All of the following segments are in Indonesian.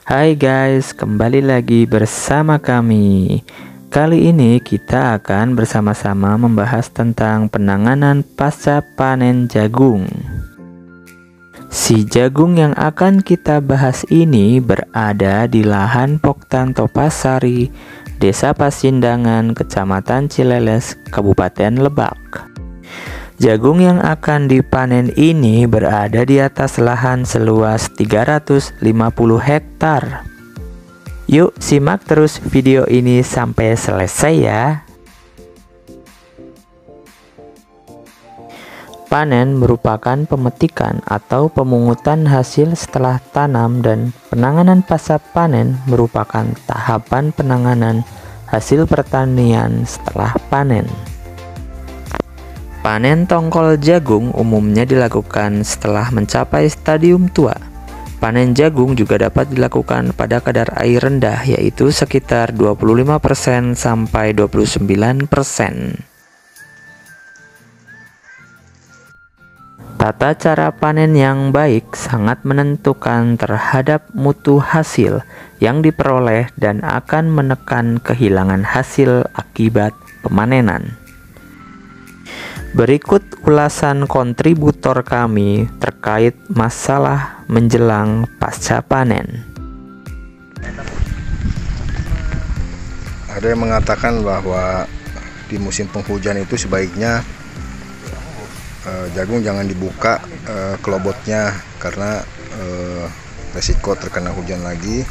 Hai guys, kembali lagi bersama kami. Kali ini kita akan bersama-sama membahas tentang penanganan pasca panen jagung. Si jagung yang akan kita bahas ini berada di lahan Poktan Topasari, Desa Pasindangan, Kecamatan Cileles, Kabupaten Lebak. Jagung yang akan dipanen ini berada di atas lahan seluas 350 hektar. Yuk simak terus video ini sampai selesai ya. Panen merupakan pemetikan atau pemungutan hasil setelah tanam, dan penanganan pasca panen merupakan tahapan penanganan hasil pertanian setelah panen. Panen tongkol jagung umumnya dilakukan setelah mencapai stadium tua. Panen jagung juga dapat dilakukan pada kadar air rendah, yaitu sekitar 25% sampai 29%. Tata cara panen yang baik sangat menentukan terhadap mutu hasil yang diperoleh dan akan menekan kehilangan hasil akibat pemanenan. Berikut ulasan kontributor kami terkait masalah menjelang pasca panen. Ada yang mengatakan bahwa di musim penghujan itu sebaiknya jagung jangan dibuka kelobotnya karena resiko terkena hujan lagi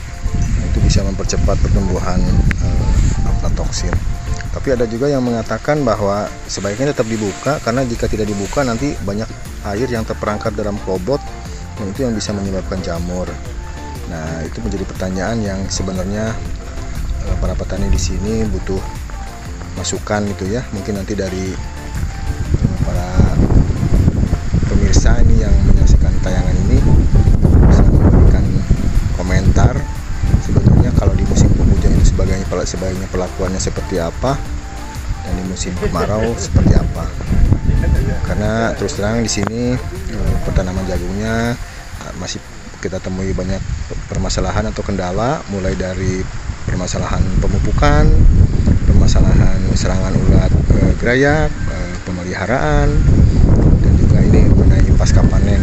itu bisa mempercepat pertumbuhan aflatoksin. Tapi ada juga yang mengatakan bahwa sebaiknya tetap dibuka karena jika tidak dibuka nanti banyak air yang terperangkap dalam klobot dan itu yang bisa menyebabkan jamur. Nah, itu menjadi pertanyaan yang sebenarnya para petani di sini butuh masukan gitu ya. Mungkin nanti dari para pemirsa ini yang menyaksikan tayangan ini bisa memberikan komentar. Sebenarnya kalau di musim penghujan itu sebaiknya perlakuannya seperti apa dan di musim kemarau seperti apa. Karena terus terang di sini pertanaman jagungnya masih kita temui banyak permasalahan atau kendala, mulai dari permasalahan pemupukan, permasalahan serangan ulat gerayak, pemeliharaan, dan juga ini mengenai pasca panen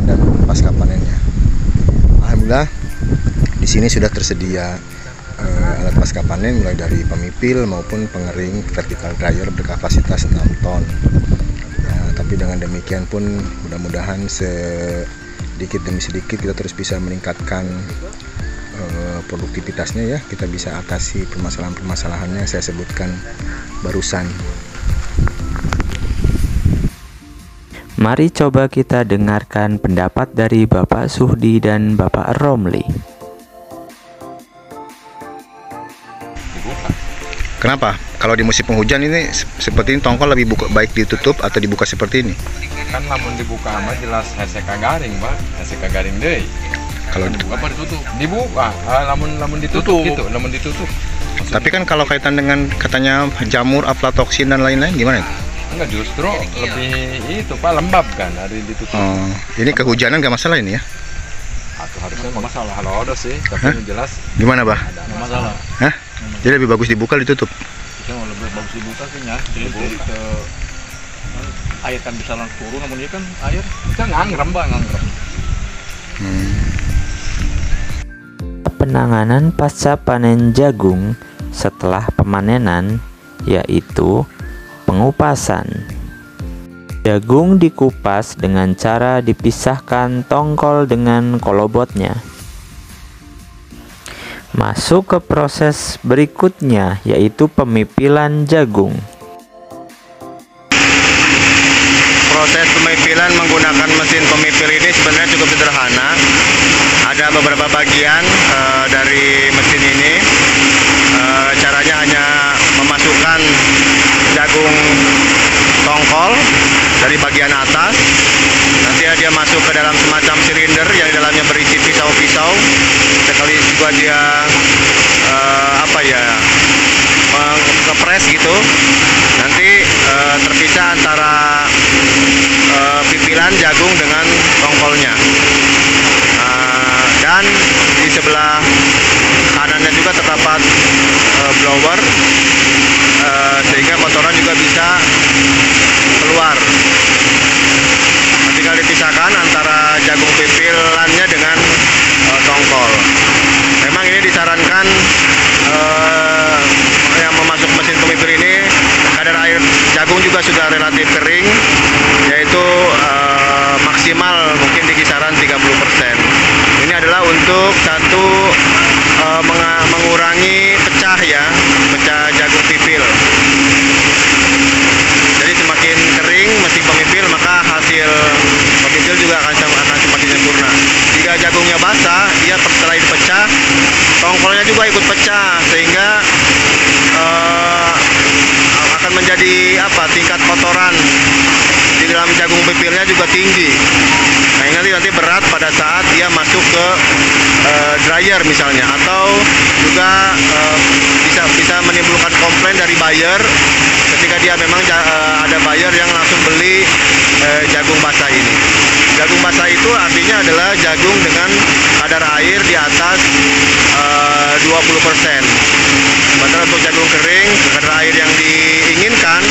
dan pasca panennya. Alhamdulillah di sini sudah tersedia alat pasca panen mulai dari pemipil maupun pengering vertical dryer berkapasitas 6 ton. Nah, tapi dengan demikian pun mudah-mudahan sedikit demi sedikit kita terus bisa meningkatkan produktivitasnya ya. Kita bisa atasi permasalahan-permasalahannya yang saya sebutkan barusan. Mari coba kita dengarkan pendapat dari Bapak Suhdi dan Bapak Romli. Kenapa? Kalau di musim penghujan ini seperti ini tongkol lebih baik ditutup atau dibuka seperti ini? Kan lamun dibuka mah jelas heseka garing, Pak. Heseka garing deui. Kalau dibuka apa ditutup? Dibuka. Lamun ditutup gitu, lamun ditutup. Maksudnya, tapi kan kalau kaitan dengan katanya jamur, aflatoksin dan lain-lain gimana? Enggak, justru lebih itu Pak, lembab kan hari ditutup. Oh, ini kehujanan gak masalah ini ya? Atau harusnya enggak masalah. Kalau ada sih, tapi yang jelas gimana, Bah? Enggak masalah. Hah? Jadi lebih bagus dibuka ditutup? Lebih bagus dibuka sih ya. Jadi ke air kan bisa langsung turun, namun ini kan air kita ngangrem Pak, ngangrem. Penanganan pasca panen jagung setelah pemanenan yaitu pengupasan. Jagung dikupas dengan cara dipisahkan tongkol dengan kolobotnya. Masuk ke proses berikutnya yaitu pemipilan jagung. Proses pemipilan menggunakan mesin pemipil ini sebenarnya cukup sederhana. Ada beberapa bagian dari mesin ini. Caranya hanya memasukkan jagung tongkol dari bagian atas. Nanti dia masuk ke dalam semacam silinder yang di dalamnya berisi pisau-pisau. Sekali juga dia ngepres gitu. Nanti terpisah antara pipilan jagung dengan tongkolnya. Dan di sebelah kanannya juga terdapat blower, sehingga kotoran juga bisa keluar. Tinggal dipisahkan antara jagung pipilannya dengan tongkol. Memang ini disarankan yang memasuk mesin pemipil ini kadar air jagung juga sudah relatif kering, yaitu maksimal mungkin di kisaran 30%. Ini adalah untuk satu mengurangi pecah jagung pipil. Jadi semakin kering mesin pemipil, maka hasil pemipil juga akan semakin sempurna. Jika jagungnya basah, dia setelah dipecah, tongkolnya juga ikut pecah, sehingga akan menjadi tingkat kotoran di dalam jagung pipilnya juga tinggi. Nah, ini nanti berat pada saat dia masuk ke dryer misalnya, atau juga bisa menimbulkan komplain dari buyer ketika dia memang ada buyer yang langsung beli jagung basah ini. Jagung basah itu artinya adalah jagung dengan kadar air di atas 20%. Sementara untuk jagung kering, kadar air yang diinginkan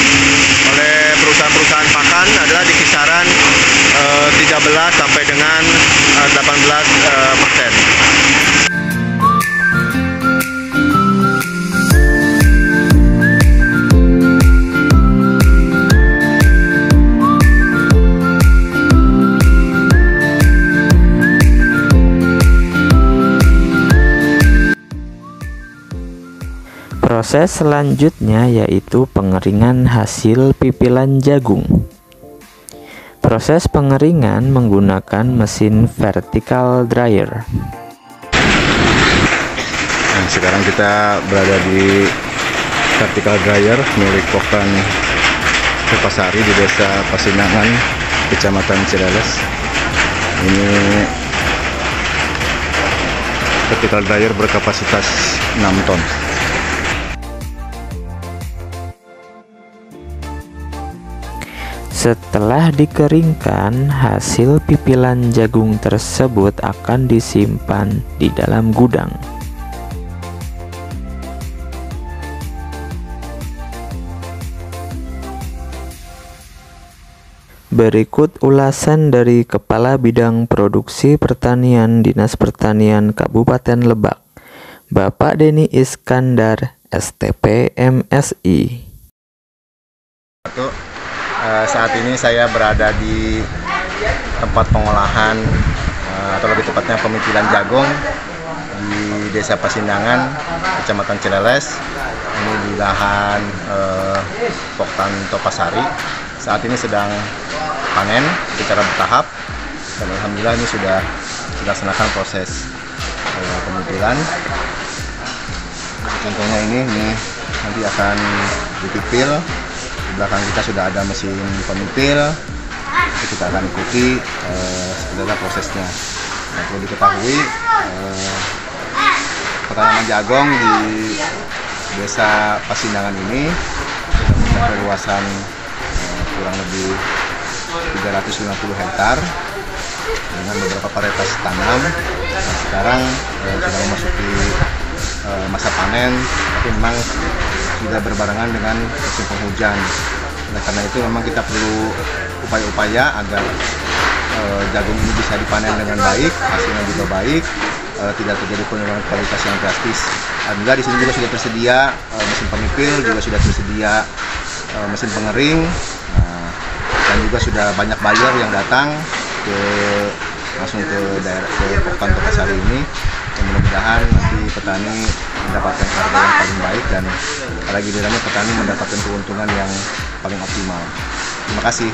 oleh perusahaan-perusahaan pakan adalah di kisaran 13 sampai dengan 18%. Proses selanjutnya yaitu pengeringan hasil pipilan jagung. Proses pengeringan menggunakan mesin vertical dryer. Nah, sekarang kita berada di vertical dryer milik Poktan Topasari di Desa Pasinangan, Kecamatan Cireles. Ini vertical dryer berkapasitas 6 ton. Setelah dikeringkan, hasil pipilan jagung tersebut akan disimpan di dalam gudang. Berikut ulasan dari Kepala Bidang Produksi Pertanian Dinas Pertanian Kabupaten Lebak, Bapak Denny Iskandar, STP MSI. Saat ini saya berada di tempat pengolahan atau lebih tepatnya pemipilan jagung di Desa Pasinangan, Kecamatan Cireles. Ini di lahan Poktan Topasari. Saat ini sedang panen secara bertahap, dan alhamdulillah ini sudah dilaksanakan proses pemipilan. Contohnya ini nanti akan dipipil. Di belakang kita sudah ada mesin pemipil, kita akan ikuti sebenarnya prosesnya. Nah, perlu diketahui petanaman jagung di Desa Pasinangan ini mencapai luasan kurang lebih 350 hektar dengan beberapa varietas tanam. Nah, sekarang sudah memasuki masa panen, tapi memang sudah berbarengan dengan musim penghujan. Nah, karena itu memang kita perlu upaya-upaya agar jagung ini bisa dipanen dengan baik, hasilnya juga baik, tidak terjadi penurunan kualitas yang drastis. Alhamdulillah di sini juga sudah tersedia mesin pemipil, juga sudah tersedia mesin pengering, dan juga sudah banyak buyer yang datang langsung ke daerah Poktan Topasari ini. Mudah-mudahan nanti petani mendapatkan harga yang paling baik dan pada gilirannya petani mendapatkan keuntungan yang paling optimal. Terima kasih.